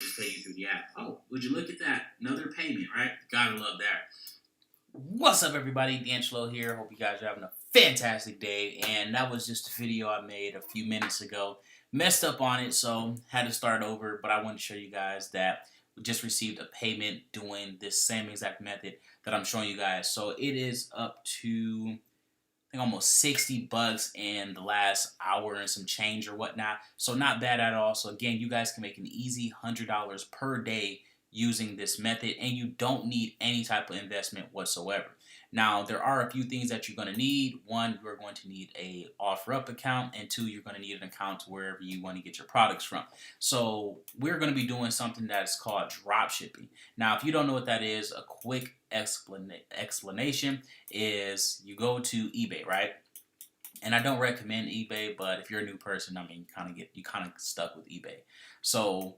Just pay you through the app. Oh, would you look at that? Another payment, right? Gotta love that. What's up, everybody? D'Angelo here. Hope you guys are having a fantastic day. And that was just a video I made a few minutes ago. Messed up on it, so had to start over. But I wanted to show you guys that we just received a payment doing this same exact method that I'm showing you guys. So it is up to, I think, almost $60 in the last hour and some change or whatnot. So not bad at all. So again, you guys can make an easy $100 per day using this method, and you don't need any type of investment whatsoever. Now, there are a few things that you're going to need. One, you're going to need a OfferUp account, and two, you're going to need an account wherever you want to get your products from. So we're going to be doing something that is called drop shipping. Now, if you don't know what that is, a quick explanation is you go to eBay, right? And I don't recommend eBay, but if you're a new person, I mean, you kind of stuck with eBay. So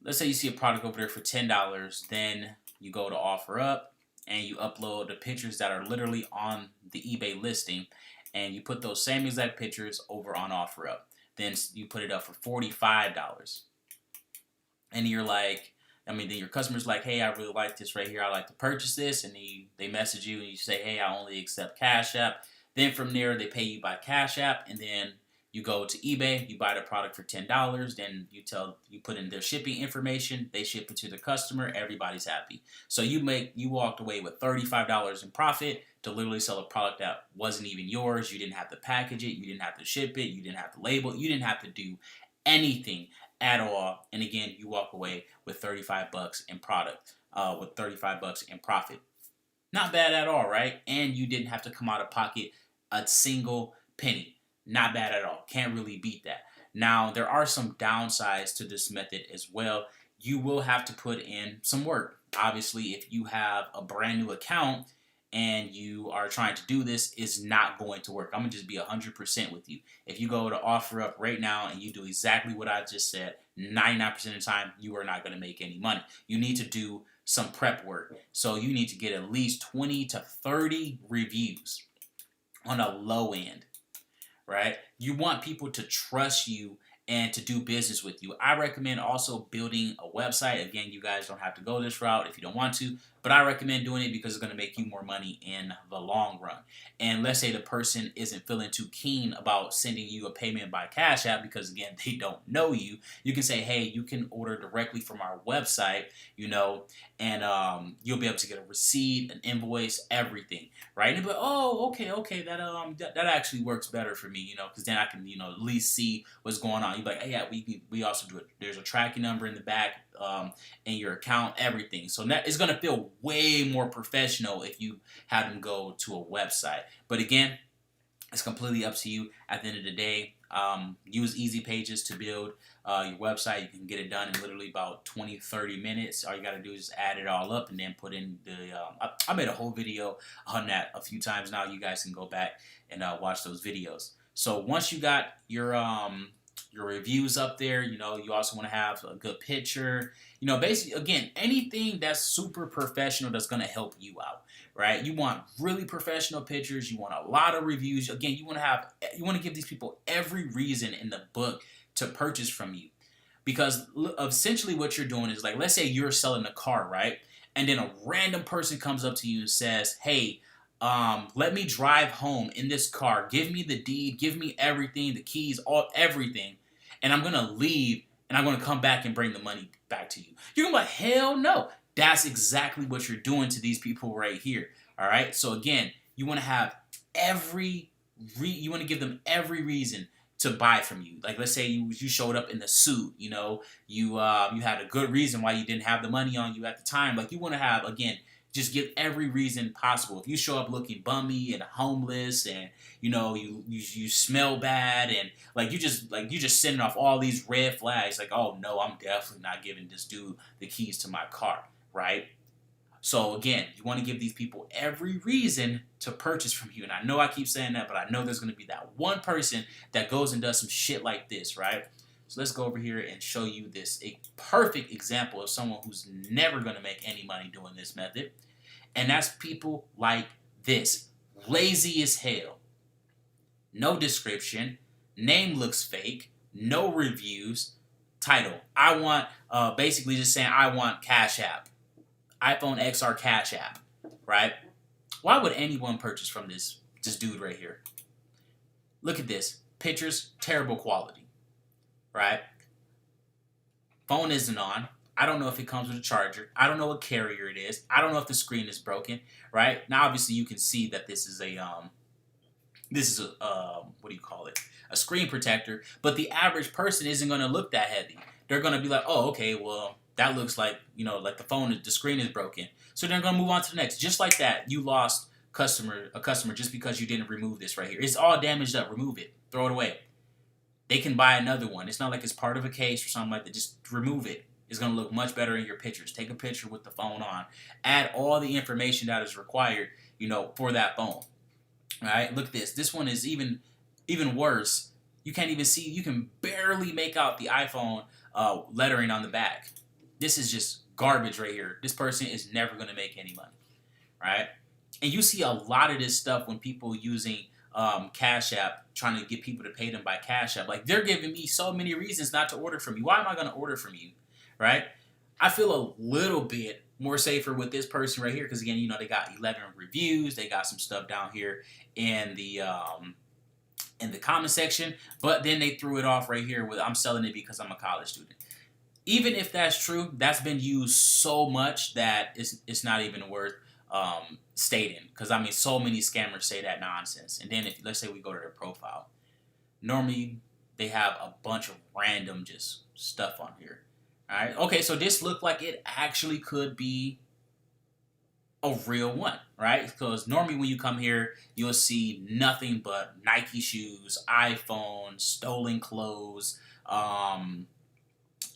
let's say you see a product over there for $10, then you go to OfferUp and you upload the pictures that are literally on the eBay listing, and you put those same exact pictures over on OfferUp. Then you put it up for $45. And you're like, then your customer's like, hey, I really like this right here. I like to purchase this. And they message you and you say, hey, I only accept Cash App. Then from there, they pay you by Cash App. And then you go to eBay, you buy the product for $10. Then you put in their shipping information. They ship it to the customer. Everybody's happy. So you walked away with $35 in profit to literally sell a product that wasn't even yours. You didn't have to package it. You didn't have to ship it. You didn't have to label it. You didn't have to do anything at all. And again, you walk away with $35 in product, with $35 in profit. Not bad at all, right? And you didn't have to come out of pocket a single penny. Not bad at all. Can't really beat that. Now, there are some downsides to this method as well. You will have to put in some work. Obviously, if you have a brand new account and you are trying to do this, it's not going to work. I'm going to just be 100% with you. If you go to OfferUp right now and you do exactly what I just said, 99% of the time, you are not going to make any money. You need to do some prep work. So you need to get at least 20 to 30 reviews on a low end, right? You want people to trust you and to do business with you. I recommend also building a website. Again, you guys don't have to go this route if you don't want to, but I recommend doing it because it's going to make you more money in the long run. And let's say the person isn't feeling too keen about sending you a payment by Cash App because, again, they don't know you. You can say, hey, you can order directly from our website, and you'll be able to get a receipt, an invoice, everything, right? And but oh, okay, that actually works better for me, because then I can, at least see what's going on. You're like, hey, yeah, we also do it. There's a tracking number in the back, in your account, everything. So that it's gonna feel way more professional if you have them go to a website. But again, it's completely up to you. At the end of the day, use Easy Pages to build your website. You can get it done in literally about 20-30 minutes. All you got to do is add it all up and then put in the I made a whole video on that a few times now. You guys can go back and watch those videos. So once you got your reviews up there, you also want to have a good picture. Basically, again, anything that's super professional that's going to help you out, right? You want really professional pictures. You want a lot of reviews. Again, you want to give these people every reason in the book to purchase from you. Because essentially what you're doing is, like, let's say you're selling a car, right? And then a random person comes up to you and says, hey, let me drive home in this car. Give me the deed. Give me everything, the keys, everything. And I'm going to leave, and I'm going to come back and bring the money back to you. You're going to be like, hell no. That's exactly what you're doing to these people right here. All right? So again, you want to have you want to give them every reason to buy from you. Like, let's say you showed up in the suit, you had a good reason why you didn't have the money on you at the time. Like, you want to have, again, just give every reason possible. If you show up looking bummy and homeless, and you smell bad, and you just sending off all these red flags, like, oh no, I'm definitely not giving this dude the keys to my car, right? So again, you want to give these people every reason to purchase from you. And I know I keep saying that, but I know there's going to be that one person that goes and does some shit like this, right? So let's go over here and show you a perfect example of someone who's never going to make any money doing this method. And that's people like this. Lazy as hell. No description. Name looks fake. No reviews. title. I want basically just saying I want Cash App, iPhone XR Cash App, right? Why would anyone purchase from this dude right here? Look at this. Pictures, terrible quality, right? Phone isn't on. I don't know if it comes with a charger. I don't know what carrier it is. I don't know if the screen is broken, right? Now, obviously, you can see that this is a what do you call it? A screen protector. But the average person isn't going to look that heavy. They're going to be like, oh, okay, well, that looks like, like the screen is broken. So they're going to move on to the next. Just like that, you lost a customer just because you didn't remove this right here. It's all damaged up. Remove it. Throw it away. They can buy another one. It's not like it's part of a case or something like that. Just remove it. It's going to look much better in your pictures. Take a picture with the phone on. Add all the information that is required, for that phone. All right, look at this. This one is even worse. You can't even see. You can barely make out the iPhone lettering on the back. This is just garbage right here. This person is never going to make any money, right? And you see a lot of this stuff when people using Cash App, trying to get people to pay them by Cash App. Like, they're giving me so many reasons not to order from you. Why am I going to order from you, right? I feel a little bit more safer with this person right here because, again, they got 11 reviews. They got some stuff down here in the comment section. But then they threw it off right here with, I'm selling it because I'm a college student. Even if that's true, that's been used so much that it's not even worth stating. Because, so many scammers say that nonsense. And then let's say we go to their profile. Normally, they have a bunch of random just stuff on here. All right. Okay, so this looked like it actually could be a real one, right? Because normally when you come here, you'll see nothing but Nike shoes, iPhones, stolen clothes,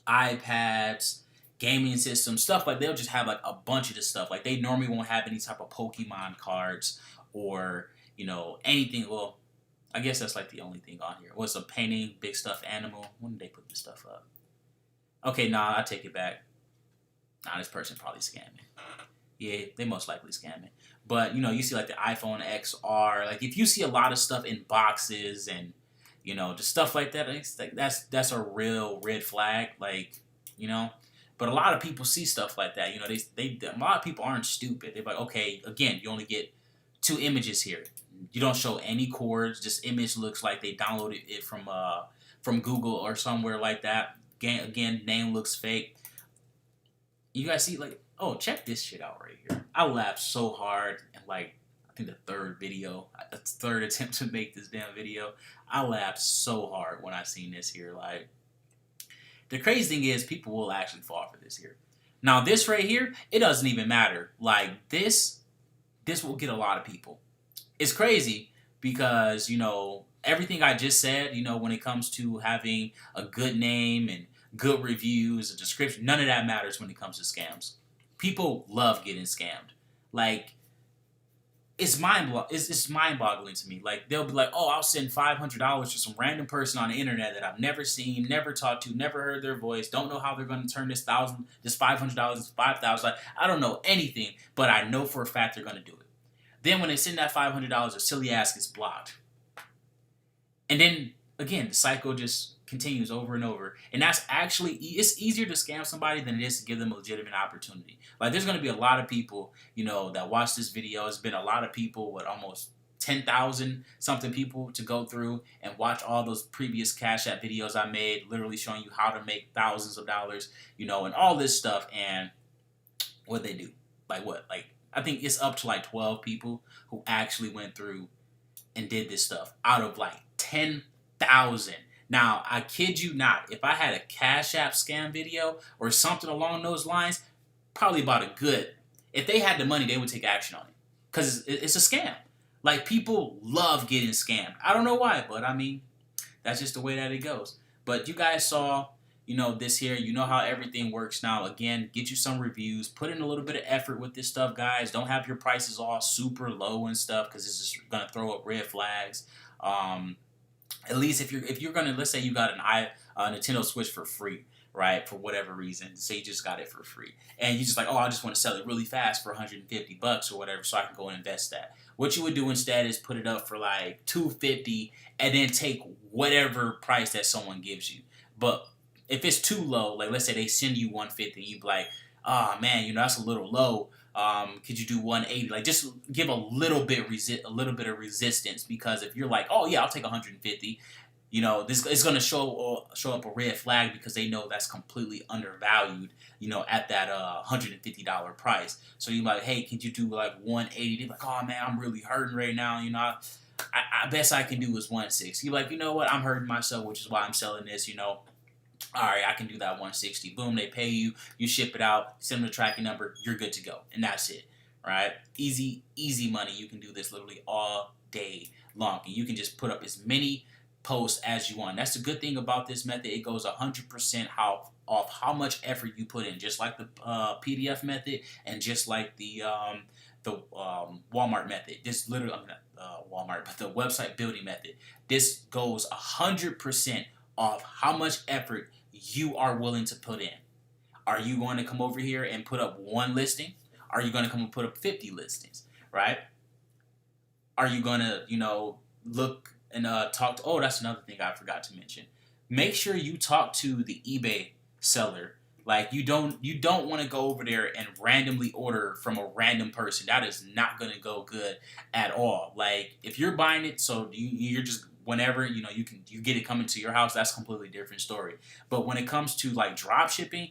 iPads, gaming systems, stuff like they'll just have like a bunch of this stuff. Like they normally won't have any type of Pokemon cards or, anything. Well, I guess that's like the only thing on here. What's a painting, big stuffed animal? When did they put this stuff up? Okay, nah, I take it back. Nah, this person probably scamming. Yeah, they most likely scamming. But, you see like the iPhone XR. Like if you see a lot of stuff in boxes and, just stuff like that, it's like that's a real red flag. Like, But a lot of people see stuff like that. A lot of people aren't stupid. They're like, okay, again, you only get 2 images here. You don't show any chords. This image looks like they downloaded it from Google or somewhere like that. Again, name looks fake. You guys see, like, oh, check this shit out right here. I laughed so hard in, like, I think the third attempt to make this damn video. I laughed so hard when I seen this here. Like, the crazy thing is people will actually fall for this here. Now, this right here, it doesn't even matter. Like, this will get a lot of people. It's crazy because, everything I just said, when it comes to having a good name and good reviews, a description, none of that matters when it comes to scams. People love getting scammed. Like, it's mind-boggling to me. Like, they'll be like, oh, I'll send $500 to some random person on the internet that I've never seen, never talked to, never heard their voice, don't know how they're going to turn this $500 into $5,000. Like, I don't know anything, but I know for a fact they're going to do it. Then when they send that $500, their silly ass gets blocked. And then, again, the cycle just continues over and over. And that's actually, it's easier to scam somebody than it is to give them a legitimate opportunity. Like, there's going to be a lot of people, that watch this video. It's been a lot of people, almost 10,000 something people to go through and watch all those previous Cash App videos I made, literally showing you how to make thousands of dollars, and all this stuff. And what they do, I think it's up to like 12 people who actually went through and did this stuff out of like 10,000. Now, I kid you not, if I had a Cash App scam video or something along those lines, probably about a good, if they had the money, they would take action on it. Because it's a scam. Like, people love getting scammed. I don't know why, but that's just the way that it goes. But you guys saw, this here. You know how everything works now. Again, get you some reviews. Put in a little bit of effort with this stuff, guys. Don't have your prices all super low and stuff because it's just going to throw up red flags. At least if you're gonna, let's say you got a Nintendo Switch for free, right? For whatever reason, say you just got it for free, and you just like, oh, I just want to sell it really fast for $150 or whatever, so I can go and invest that. What you would do instead is put it up for like $250, and then take whatever price that someone gives you. But if it's too low, like let's say they send you 150, you be like, oh man, that's a little low. Could you do 180? Like just give a little bit of resistance, because if you're like, oh yeah, I'll take 150, this is going to show up a red flag, because they know that's completely undervalued, at that $150 price. So you're like, hey, can you do like 180? They're like, oh man, I'm really hurting right now. I best I can do is 160. You're like, you know what? I'm hurting myself, which is why I'm selling this. All right, I can do that 160. Boom, they pay you. You ship it out. Send them the tracking number. You're good to go, and that's it. Right? Easy money. You can do this literally all day long, and you can just put up as many posts as you want. That's the good thing about this method. It goes 100% off how much effort you put in, just like the PDF method, and just like the Walmart method. This literally, I'm not Walmart, but the website building method. This goes 100% off how much effort you are willing to put in. Are you going to come over here and put up one listing? Are you going to come and put up 50 listings? Right? Are you going to, look and talk to, oh, that's another thing I forgot to mention. Make sure you talk to the eBay seller. Like you don't want to go over there and randomly order from a random person. That is not going to go good at all. Like if you're buying it, so you're just whenever you get it coming to your house, that's a completely different story. But when it comes to like drop shipping,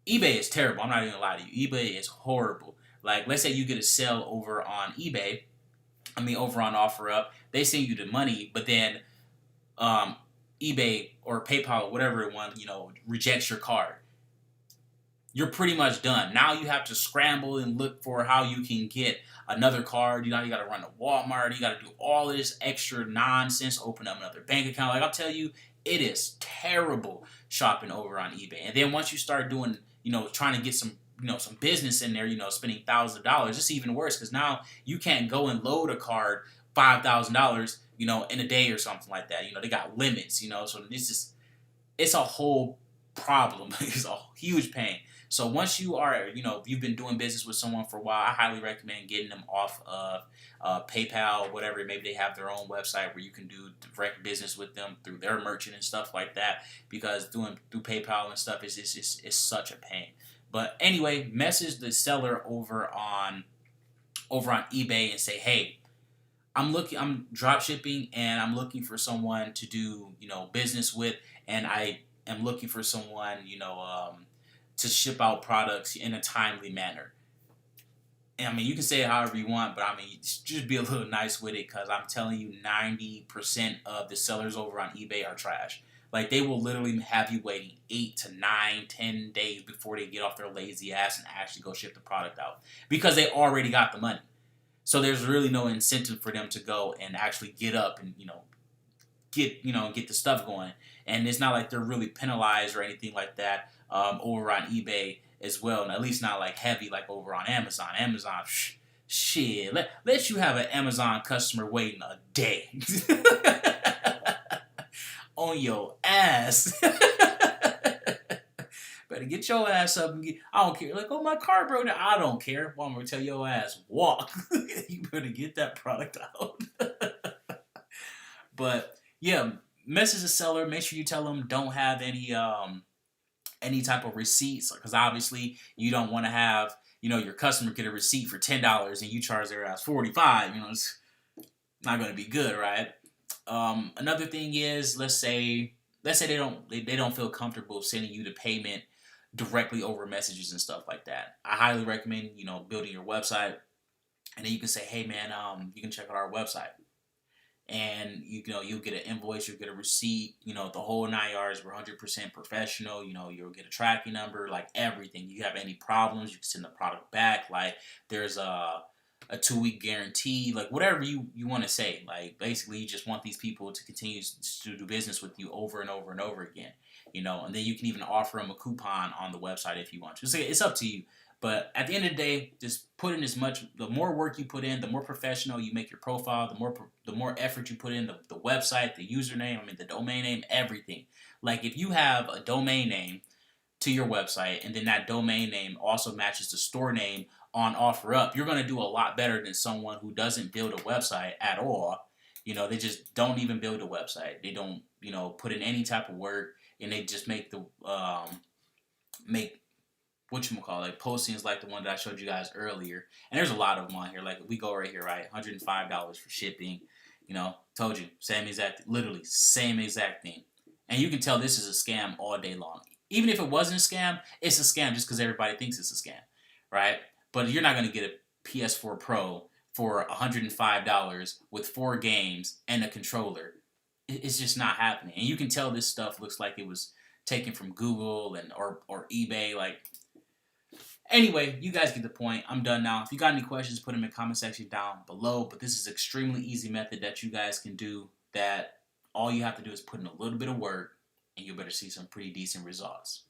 eBay is terrible. I'm not even gonna lie to you. eBay is horrible. Like let's say you get a sale over on eBay, over on OfferUp, they send you the money, but then eBay or PayPal or whatever one rejects your card. You're pretty much done. Now you have to scramble and look for how you can get another card. You got to run to Walmart. You got to do all of this extra nonsense, open up another bank account. Like I'll tell you, it is terrible shopping over on eBay. And then once you start doing, trying to get some business in there, spending $1,000, it's even worse, because now you can't go and load a card $5,000, in a day or something like that. They got limits, so it's a whole problem. It's a huge pain. So once you are, you've been doing business with someone for a while, I highly recommend getting them off of PayPal, whatever. Maybe they have their own website where you can do direct business with them through their merchant and stuff like that, because doing through PayPal and stuff is such a pain. But anyway, message the seller over on eBay and say, hey, I'm drop shipping and I'm looking for someone to do, business with, and I am looking for someone, to ship out products in a timely manner. And you can say it however you want, but just be a little nice with it, because I'm telling you, 90% of the sellers over on eBay are trash. Like they will literally have you waiting 8 to 9, 10 days before they get off their lazy ass and actually go ship the product out, because they already got the money. So there's really no incentive for them to go and actually get up and get the stuff going. And it's not like they're really penalized or anything like that over on eBay as well, and at least not like heavy like over on Amazon. Amazon, shit, let you have an Amazon customer waiting a day on your ass. Better get your ass up and get. I don't care. Like, oh, my car broke down. I don't care. Well, I'm gonna tell your ass, walk. You better get that product out. But yeah, message the seller. Make sure you tell them don't have any type of receipts, because obviously you don't want to have your customer get a receipt for $10 and you charge their ass $45. It's not going to be good, right? Another thing is, let's say they don't feel comfortable sending you the payment directly over messages and stuff like that. I highly recommend building your website, and then you can say, hey man, you can check out our website. And you'll get an invoice, you'll get a receipt, the whole 9 yards. We're 100% professional. You'll get a tracking number, like everything. You have any problems, you can send the product back. Like there's a 2-week guarantee, like whatever you want to say. Like basically, you just want these people to continue to do business with you over and over and over again. And then you can even offer them a coupon on the website if you want to. So it's up to you. But at the end of the day, just put in the more work you put in, the more professional you make your profile, the more effort you put in, the website, the username, the domain name, everything. Like if you have a domain name to your website, and then that domain name also matches the store name on OfferUp, you're going to do a lot better than someone who doesn't build a website at all. They just don't even build a website. They don't, put in any type of work. and they just make the make whatchamacallit, like postings like the one that I showed you guys earlier. And there's a lot of them on here. Like we go right here, right? $105 for shipping. You know, told you, same exact, literally same exact thing. And you can tell this is a scam all day long. Even if it wasn't a scam, it's a scam just because everybody thinks it's a scam, right? But you're not going to get a PS4 Pro for $105 with 4 games and a controller. It's just not happening. And you can tell this stuff looks like it was taken from Google and or eBay. Like, anyway, you guys get the point. I'm done now. If you got any questions, put them in the comment section down below. But this is an extremely easy method that you guys can do, that all you have to do is put in a little bit of work and you better see some pretty decent results.